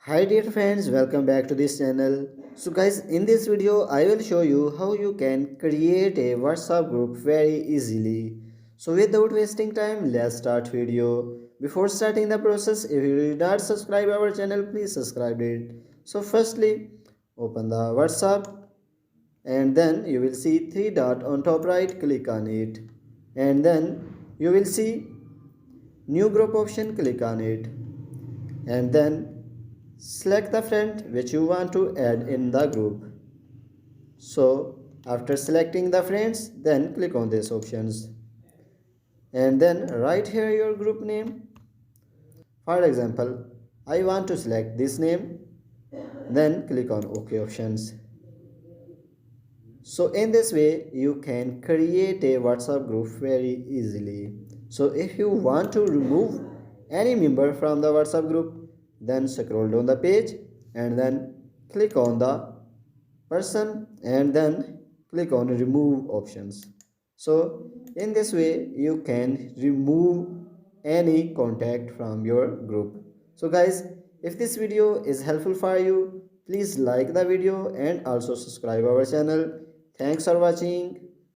Hi dear friends, welcome back to this channel. So guys, in this video I will show you how you can create a WhatsApp group very easily. So without wasting time, let's start video. Before starting the process, if you did not subscribe our channel, please subscribe it. So firstly, open the WhatsApp and then you will see three dot on top right, click on it. And then you will see new group option, click on it. And then select the friend which you want to add in the group. So after selecting the friends, then click on these options and then write here your group name. For example, I want to select this name, then click on OK options. So in this way you can create a WhatsApp group very easily. So if you want to remove any member from the WhatsApp group, then scroll down the page and then click on the person and then click on remove options. So in this way you can remove any contact from your group. So guys, if this video is helpful for you, please like the video and also subscribe our channel. Thanks for watching.